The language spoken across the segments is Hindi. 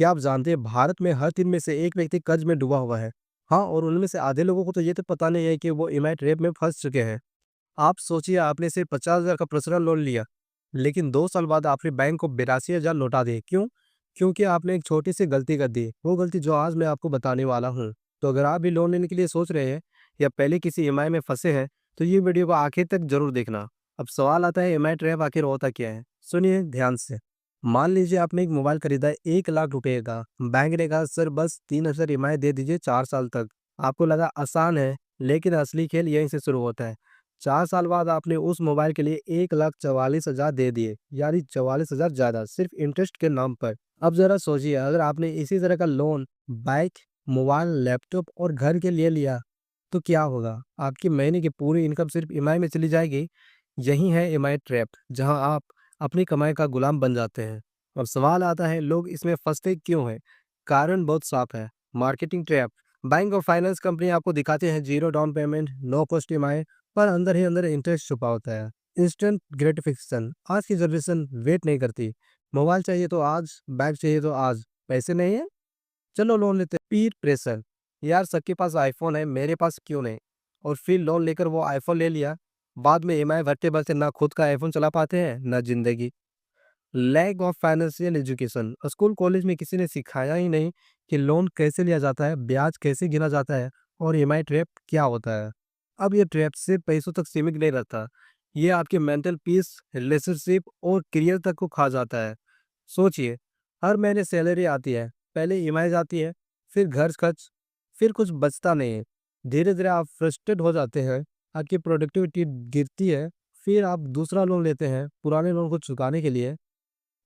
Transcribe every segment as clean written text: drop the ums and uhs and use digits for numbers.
क्या आप जानते हैं भारत में हर 3 में से 1 व्यक्ति कर्ज में डूबा हुआ है? हाँ, और उनमें से आधे लोगों को तो ये तो पता नहीं है कि वो ईएमआई ट्रैप में फँस चुके हैं। आप सोचिए आपने सिर्फ 50,000 का पर्सनल लोन लिया, लेकिन 2 साल बाद आपने बैंक को 82,000 लौटा दिए। क्यों? क्योंकि आपने एक छोटी-सी गलती कर दी, वो गलती जो आज मैं आपको बताने वाला हूँ। तो अगर आप भी लोन लेने के लिए सोच रहे हैं या पहले किसी ईएमआई में फँसे हैं, तो ये वीडियो को आखिर तक ज़रूर देखना। अब सवाल आता है ईएमआई ट्रैप आखिर होता क्या है? सुनिए ध्यान से। मान लीजिए आपने एक मोबाइल खरीदा है 1 लाख रुपए का। बैंक ने कहा सर बस 3,000 ईएमआई दे दीजिए 4 साल तक। आपको लगा आसान है, लेकिन असली खेल यहीं से शुरू होता है। 4 साल बाद आपने उस मोबाइल के लिए 1,44,000 दे दिए, यानी 44,000 ज़्यादा सिर्फ इंटरेस्ट के नाम पर। अब ज़रा सोचिए अगर आपने इसी तरह का लोन बाइक, मोबाइल, लैपटॉप और घर के लिए लिया, तो क्या होगा? आपकी महीने की पूरी इनकम सिर्फ ईएमआई में चली जाएगी। यही है ईएमआई ट्रैप, जहां आप अपनी कमाई का गुलाम बन जाते हैं। अब सवाल आता है लोग इसमें फंसते क्यों हैं? कारण बहुत साफ है, मार्केटिंग ट्रैप। बैंक और फाइनेंस कंपनी आपको दिखाते हैं zero down payment, no cost EMI, पर अंदर ही अंदर इंटरेस्ट छुपा होता है। इंस्टेंट ग्रेटिफिकेशन, आज की जनरेशन वेट नहीं करती। मोबाइल चाहिए तो आज, बैग चाहिए तो आज, पैसे नहीं है, चलो लोन लेते हैं। पीर प्रेशर, यार सबके पास आईफोन है, मेरे पास क्यों नहीं? और फिर लोन लेकर वो आईफोन ले लिया, बाद में ईएमआई भरते भरते ना खुद का आईफोन चला पाते हैं ना जिंदगी। Lack of financial education, school college में किसी ने सिखाया ही नहीं कि लोन कैसे लिया जाता है, ब्याज कैसे गिना जाता है और ईएमआई ट्रैप क्या होता है। अब ये ट्रैप सिर्फ पैसों तक सीमित नहीं रहता, ये आपके मेंटल पीस, रिलेशनशिप और करियर तक को खा जाता है। सोचिए, हर महीने सैलरी आती है, पहले ईएमआई जाती है, फिर घर खर्च, फिर कुछ बचता नहीं है। धीरे-धीरे आप फ्रस्ट्रेट हो जाते हैं, आपकी प्रोडक्टिविटी गिरती है, फिर आप दूसरा लोन लेते हैं, पुराने लोन को चुकाने के लिए,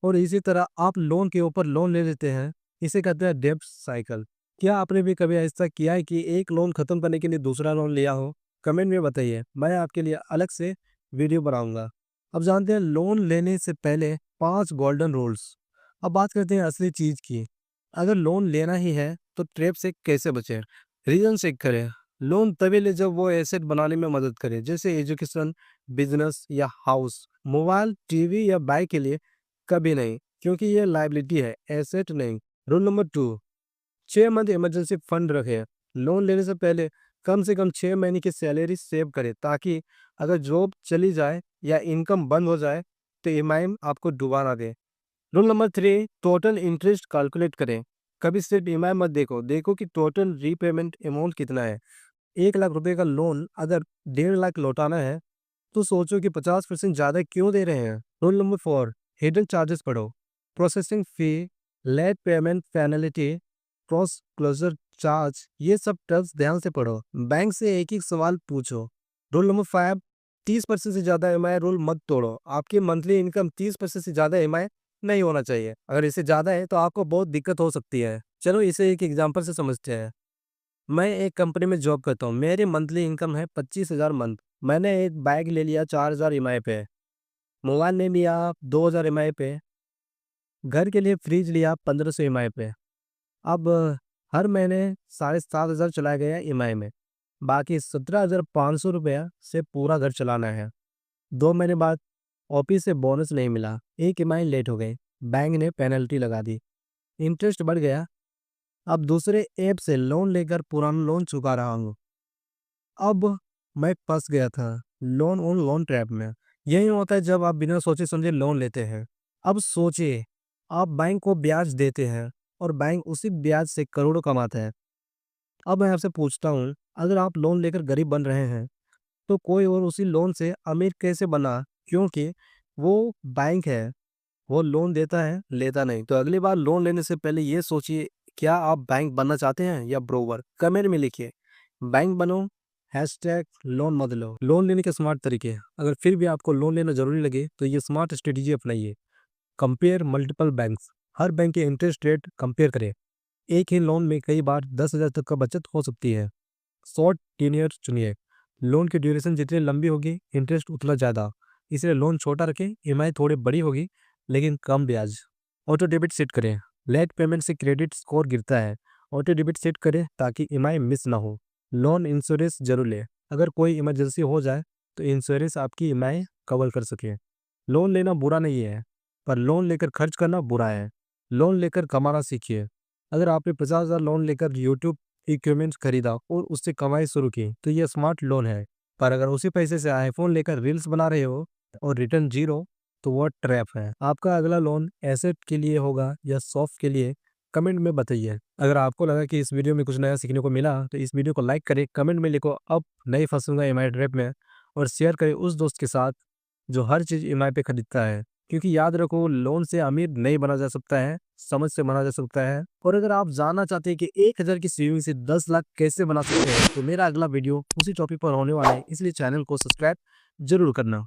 और इसी तरह आप लोन के ऊपर लोन ले लेते हैं। इसे कहते हैं डेब्ट साइकिल। क्या आपने भी कभी ऐसा किया है कि एक लोन खत्म करने के लिए दूसरा लोन लिया हो? कमेंट में बताइए, मैं आपके लिए अलग से वीडियो बनाऊँगा। अब जानते हैं लोन लेने से पहले 5 गोल्डन रूल्स। अब बात करते हैं असली चीज़ की। अगर लोन लेना ही है तो ट्रैप से कैसे बचें? रीज़न चेक करें। लोन तभी लें जब वो एसेट बनाने में मदद करे, जैसे एजुकेशन, बिज़नेस या हाउस। मोबाइल, टीवी या बाइक के लिए कभी नहीं, क्योंकि ये लायबिलिटी है, एसेट नहीं। Rule number 2, 6 month emergency fund रखें। लोन लेने से पहले कम से कम 6 महीने की सैलरी सेव करें, ताकि अगर जॉब चली जाए या इनकम बंद हो जाए तो ईएमआई आपको डुबा ना दे। Rule number 3, total interest calculate करें। कभी सिर्फ ईएमआई मत देखो, देखो कि टोटल रीपेमेंट अमाउंट कितना है। 1 लाख रुपए का लोन अगर 1.5 लाख लौटाना है, तो सोचो कि 50% ज़्यादा क्यों दे रहे हैं। रूल नंबर 4, हिडन चार्जेस पढ़ो। Processing fee, late payment penalty, cross closure charge, ये सब टर्म्स ध्यान से पढ़ो। बैंक से एक-एक सवाल पूछो। रूल नंबर 5, 30% से ज़्यादा ईएमआई रूल मत तोड़ो। आपकी मंथली इनकम 30% से ज़्यादा ईएमआई नहीं होना चाहिए। अगर इससे ज़्यादा है तो आपको बहुत दिक्कत हो सकती है। चलो इसे एक एग्जांपल से समझते हैं। मैं एक कंपनी में जॉब करता हूँ, मेरी मंथली इनकम है 25,000 मंथ। मैंने एक बाइक ले लिया 4,000 ईएमआई पे, मोबाइल ले लिया 2,000 ईएमआई पे, घर के लिए फ्रिज लिया 1500 ईएमआई पे। अब हर महीने 7,500 चला गया ईएमआई में, बाकी 17,500 रुपया से पूरा घर चलाना है। 2 महीने बाद ऑफिस से बोनस नहीं मिला, एक ईएमआई लेट हो गई, बैंक ने पेनल्टी लगा दी, इंटरेस्ट बढ़ गया। अब दूसरे ऐप से लोन लेकर पुराना लोन चुका रहा हूँ। अब मैं फँस गया था लोन ऑन लोन ट्रैप में। यही होता है जब आप बिना सोचे समझे लोन लेते हैं। अब सोचिए, आप बैंक को ब्याज देते हैं और बैंक उसी ब्याज से करोड़ों कमाता है। अब मैं आपसे पूछता हूँ, अगर आप लोन लेकर गरीब बन रहे हैं, तो कोई और उसी लोन से अमीर कैसे बना? क्योंकि वो बैंक है, वो लोन देता है, लेता नहीं। तो अगली बार लोन लेने से पहले ये सोचिए, क्या आप बैंक बनना चाहते हैं या ब्रोकर? कमेंट में लिखिए, बैंक बनो, हैशटैग लोन मत लो। लोन लेने के स्मार्ट तरीके, अगर फिर भी आपको लोन लेना जरूरी लगे तो ये स्मार्ट स्ट्रेटेजी अपनाइए। कंपेयर मल्टीपल बैंक्स, हर बैंक के इंटरेस्ट रेट कंपेयर करें। एक ही लोन में कई बार 10,000 तक का बचत हो सकती है। शॉर्ट टेन्योर चुनिए, लोन की ड्यूरेशन जितनी लंबी होगी इंटरेस्ट उतना ज़्यादा, इसलिए लोन छोटा रखें, ईएमआई थोड़ी बड़ी होगी लेकिन कम ब्याज। ऑटो डेबिट सेट करें, लेट पेमेंट से क्रेडिट स्कोर गिरता है। ऑटो डेबिट सेट करें ताकि ईएमआई मिस ना हो। लोन इंश्योरेंस जरूर लें, अगर कोई इमरजेंसी हो जाए तो इंश्योरेंस आपकी ईएमआई कवर कर सके। लोन लेना बुरा नहीं है, पर लोन लेकर खर्च करना बुरा है। लोन लेकर कमाना सीखिए। अगर आपने 50,000 लोन लेकर यूट्यूब इक्विपमेंट खरीदा और उससे कमाई शुरू की तो ये स्मार्ट लोन है। पर अगर उसी पैसे से आईफोन लेकर रील्स बना रहे हो और रिटर्न जीरो, तो वो ट्रैप है। आपका अगला लोन एसेट के लिए होगा या सॉफ्ट के लिए, कमेंट में बताइए। अगर आपको लगा कि इस वीडियो में कुछ नया सीखने को मिला तो इस वीडियो को लाइक करें, कमेंट में लिखो अब नहीं फंसूंगा ईएमआई ट्रैप में, और शेयर करें उस दोस्त के साथ जो हर चीज़ ईएमआई पे खरीदता है। क्योंकि याद रखो, लोन से अमीर नहीं बना जा सकता है, समझ से बना जा सकता है। और अगर आप जानना चाहते हैं कि 1000 की सेविंग से 10 लाख कैसे बना सकते हैं, तो मेरा अगला वीडियो उसी टॉपिक पर होने वाला है, इसलिए चैनल को सब्सक्राइब जरूर करना।